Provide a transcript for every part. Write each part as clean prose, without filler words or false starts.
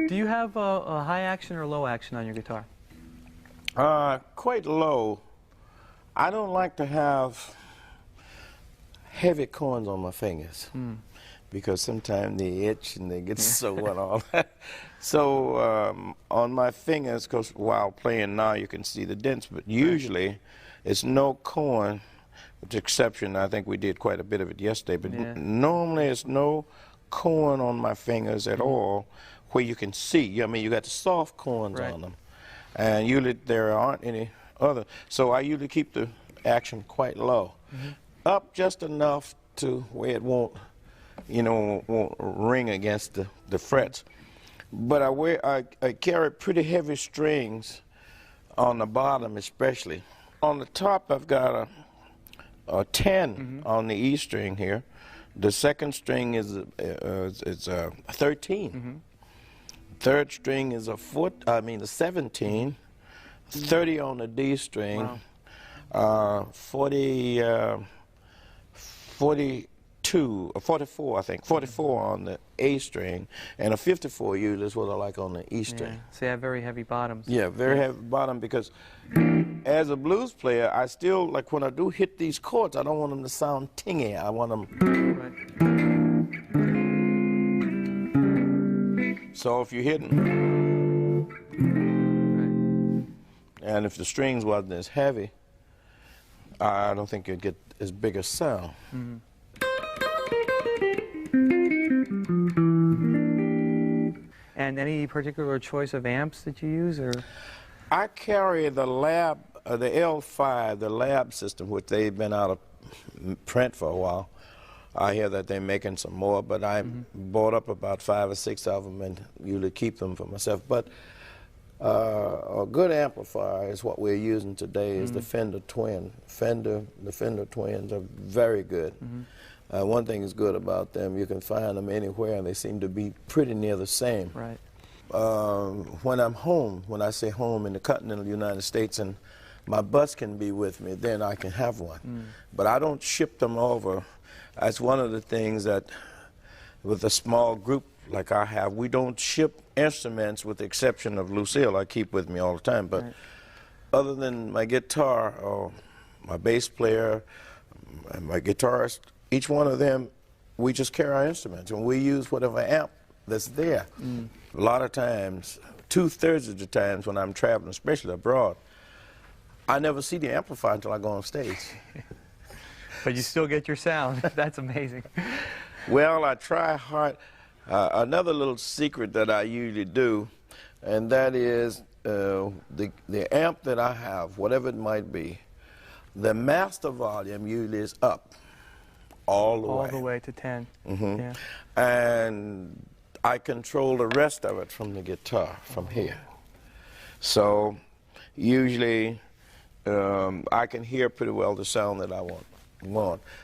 Do you have a high action or low action on your guitar? Quite low. I don't like to have heavy cords on my fingers because sometimes they itch and they get sore and all that. So on my fingers, because while playing now you can see the dents, but usually it's no corn, with the exception, I think we did quite a bit of it yesterday, but normally it's no corn on my fingers at all where you can see. I mean, you got the soft corns on them, and usually there aren't any other. So I usually keep the action quite low, up just enough to where it won't, you know, won't ring against the frets. But I carry pretty heavy strings on the bottom, especially. On the top, I've got a 10 on the E string here. The second string is a 13. Third string is a 17. 30 on the D string. 42 or 44, I think. 44 on the A string, and a 54 usually is what I like on the E string. So you have very heavy bottoms. Yeah, very heavy bottom, because as a blues player, I still, like when I do hit these chords, I don't want them to sound tingy. I want them. So if you're hitting, and if the strings wasn't as heavy, I don't think you'd get as big a sound. And any particular choice of amps that you use, or? I carry the Lab, the L5, the Lab system, which they've been out of print for a while. I hear that they're making some more, but I bought up about 5 or 6 of them and usually keep them for myself. But a good amplifier is what we're using today is the Fender Twin. The Fender Twins are very good. One thing is good about them, you can find them anywhere and they seem to be pretty near the same. When I'm home, when I say home in the continental United States and my bus can be with me, then I can have one. But I don't ship them over. That's one of the things that with a small group like I have, we don't ship instruments with the exception of Lucille I keep with me all the time. But other than my guitar or my bass player and my guitarist, each one of them, we just carry our instruments and we use whatever amp that's there. A lot of times, 2/3 of the times when I'm traveling, especially abroad, I never see the amplifier until I go on stage. But you still get your sound. That's amazing. Well, I try hard. Another little secret that I usually do, and that is the amp that I have, whatever it might be, the master volume usually is up all the way. All the way to 10. And I control the rest of it from the guitar, from here. So usually I can hear pretty well the sound that I want.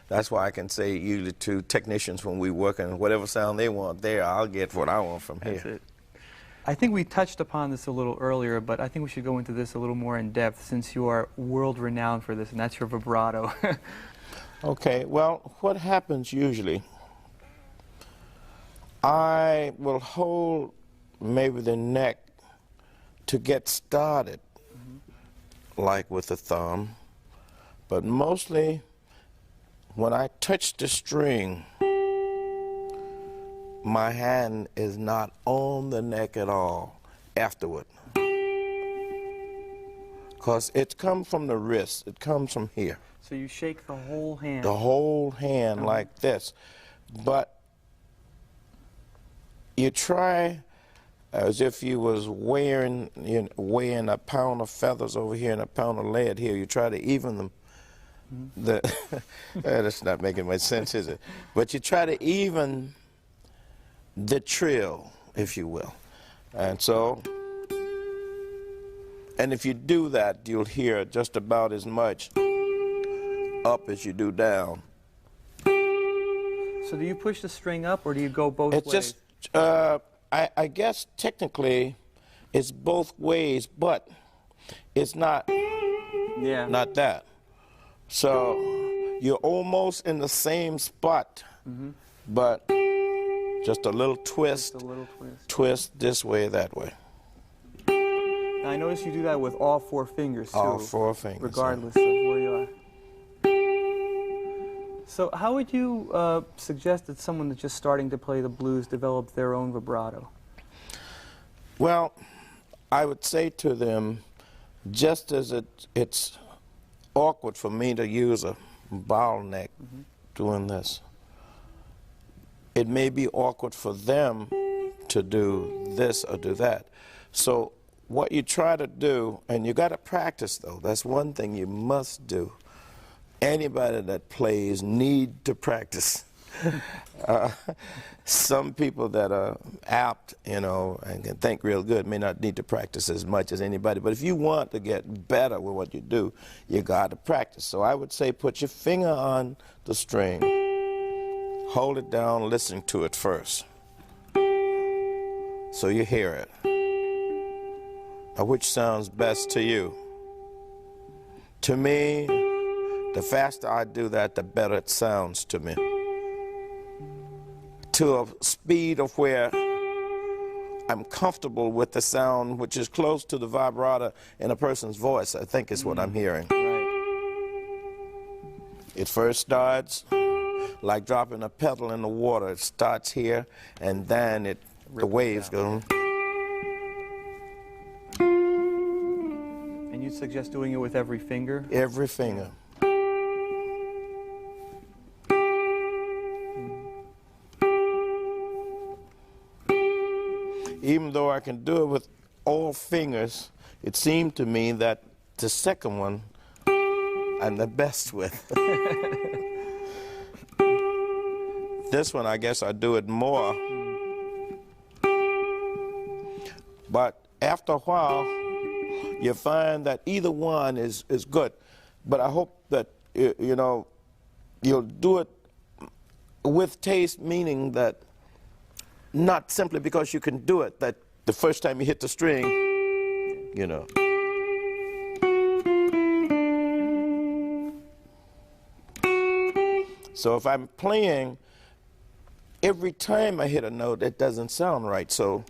That's why I can say usually to technicians when we work and whatever sound they want there, I'll get what I want from here. That's it. I think we touched upon this a little earlier, but I think we should go into this a little more in depth since you are world renowned for this, and that's your vibrato. Okay, well, what happens usually, I will hold maybe the neck to get started, like with the thumb, but mostly when I touch the string, my hand is not on the neck at all afterward. Because it comes from the wrist, it comes from here. So you shake the whole hand? The whole hand like this. But you try as if you was weighing a pound of feathers over here and a pound of lead here. You try to even them. That's not making much sense, is it? But you try to even the trill, if you will. And so, and if you do that, you'll hear just about as much up as you do down. So do you push the string up or do you go both ways? It's just, I guess technically it's both ways, but it's not, not that. So you're almost in the same spot, but Just a little twist. Just a little twist. Twist this way, that way. Now, I notice you do that with all 4 fingers, too. All 4 fingers. Regardless of where you are. So how would you suggest that someone that's just starting to play the blues develop their own vibrato? Well, I would say to them, just as it's awkward for me to use a bottleneck doing this, it may be awkward for them to do this or do that. So what you try to do, and you got to practice though, that's one thing you must do. Anybody that plays need to practice. Some people that are apt, you know, and can think real good may not need to practice as much as anybody. But if you want to get better with what you do, you got to practice. So I would say put your finger on the string, hold it down, listen to it first, so you hear it. Now, which sounds best to you? To me, the faster I do that, the better it sounds to me. To a speed of where I'm comfortable with the sound, which is close to the vibrato in a person's voice, I think is what I'm hearing. Right. It first starts like dropping a pedal in the water. It starts here, and then the waves go. And you'd suggest doing it with every finger? Every finger. Even though I can do it with all fingers, it seemed to me that the second one I'm the best with. This one, I guess I do it more. But after a while, you find that either one is good. But I hope that, you know, you'll do it with taste, meaning that not simply because you can do it, that the first time you hit the string, you know. So if I'm playing, every time I hit a note, it doesn't sound right, so.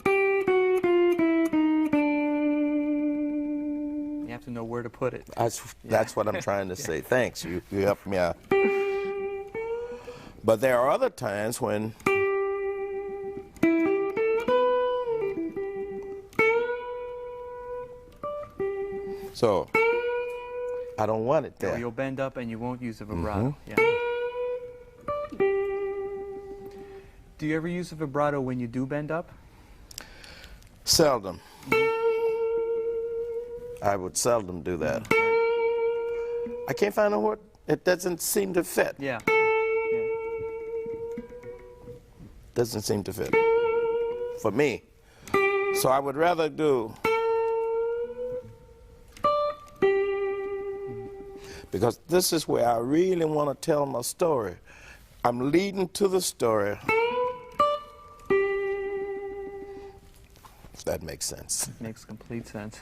You have to know where to put it. That's what I'm trying to say. Thanks, you helped me out. But there are other times when so I don't want it there. You'll bend up and you won't use a vibrato. Yeah. Do you ever use a vibrato when you do bend up? Seldom. I would seldom do that. I can't find a word. It doesn't seem to fit. Yeah. Doesn't seem to fit for me. So I would rather do, because this is where I really want to tell my story. I'm leading to the story. If that makes sense. It makes complete sense.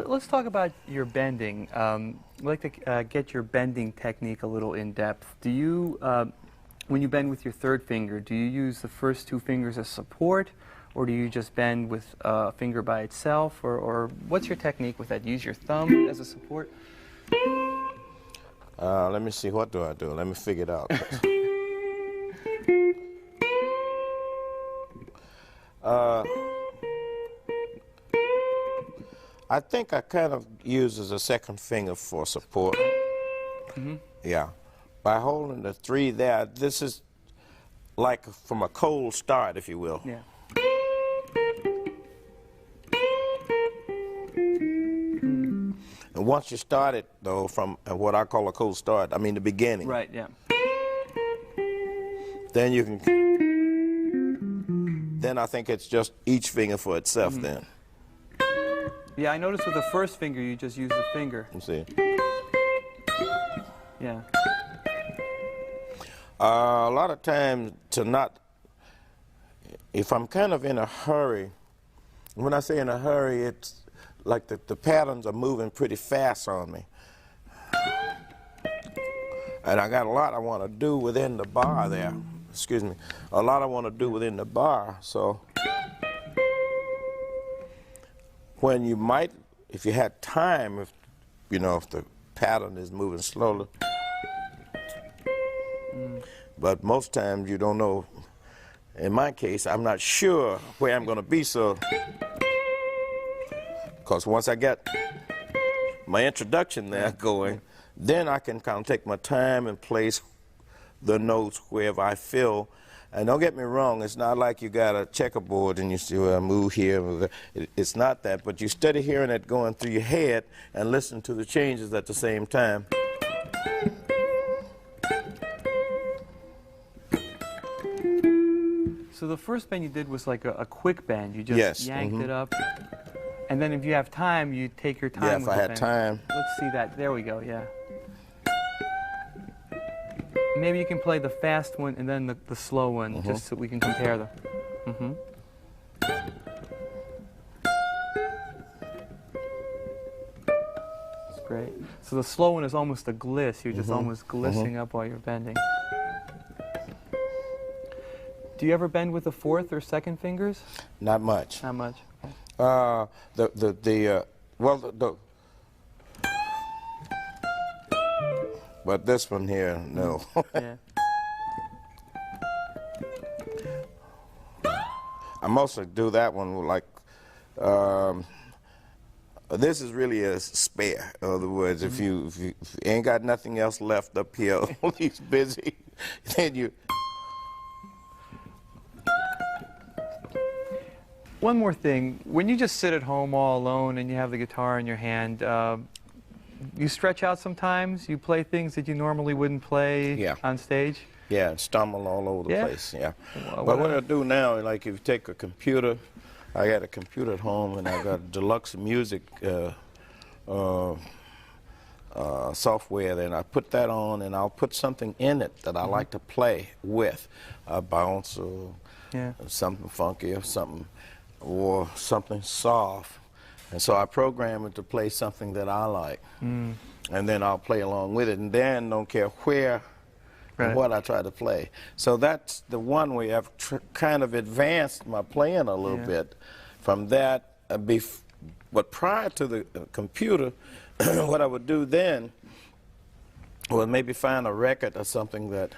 Let's talk about your bending. I'd like to get your bending technique a little in depth. Do you, when you bend with your third finger, do you use the first 2 fingers as support, or do you just bend with a finger by itself, or what's your technique with that? Do you use your thumb as a support? Let me see, what do I do? Let me figure it out. I think I kind of use as a second finger for support. Yeah. By holding the 3 there, this is like from a cold start, if you will. Yeah. And once you start it, though, from what I call a cold start, I mean the beginning. Right, yeah. Then you can, then I think it's just each finger for itself then. Yeah, I noticed with the first finger, you just use the finger. You see. Yeah. A lot of times to not, if I'm kind of in a hurry, when I say in a hurry, it's like the patterns are moving pretty fast on me. And I got a lot I want to do within the bar there. Excuse me. A lot I want to do within the bar. So when you might, if you had time, if you know, if the pattern is moving slowly. But most times you don't know. In my case, I'm not sure where I'm going to be, so because once I get my introduction there going, then I can kind of take my time and place the notes wherever I feel. And don't get me wrong, it's not like you got a checkerboard and you see, well, move here, move there. It's not that, but you study hearing it going through your head and listen to the changes at the same time. So the first bend you did was like a quick bend. You just yanked it up. And then if you have time, you take your time Yeah, with if I the had bend. time. Let's see that. There we go, yeah. Maybe you can play the fast one and then the slow one, just so we can compare them. That's great. So the slow one is almost a gliss. You're just almost glissing up while you're bending. Do you ever bend with the fourth or second fingers? Not much. Not much. Well, but this one here, no. Yeah. I mostly do that one like, this is really a spare. In other words, if you ain't got nothing else left up here, he's busy, then you. One more thing, when you just sit at home all alone and you have the guitar in your hand, you stretch out sometimes? You play things that you normally wouldn't play on stage? Yeah, and stumble all over the place, yeah. Well, but what I do now, like if you take a computer, I got a computer at home and I got deluxe music software, then I put that on and I'll put something in it that I like to play with, a bounce or something funky or something soft. And so I program it to play something that I like. And then I'll play along with it and then don't care where and what I try to play. So that's the one way I've kind of advanced my playing a little bit from that. But prior to the computer, what I would do then was maybe find a record or something that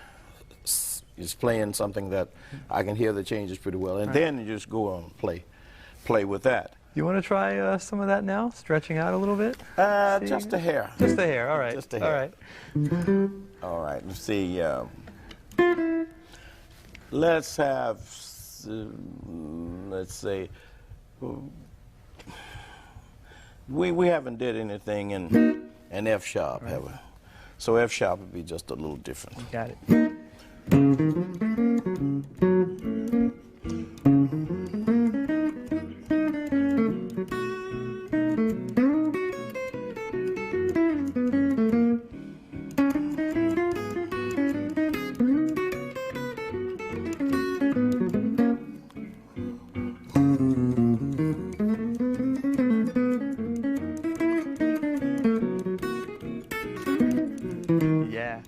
is playing something that I can hear the changes pretty well. And then you just go on and play with that. You want to try some of that now? Stretching out a little bit? Just a hair. Just a hair, all right. Just a hair. All right. All right, let's see. Let's have, let's say, we haven't did anything in F sharp, have we? So F sharp would be just a little different. You got it. Yeah.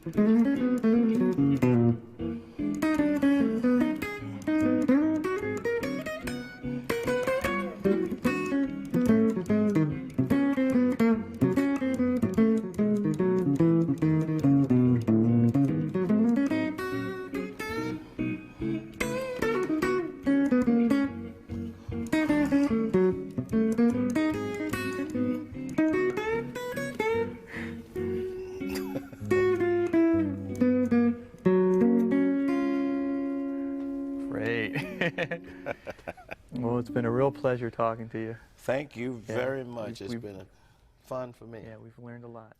Great. Well, it's been a real pleasure talking to you. Thank you very much. It's been fun for me. Yeah, we've learned a lot.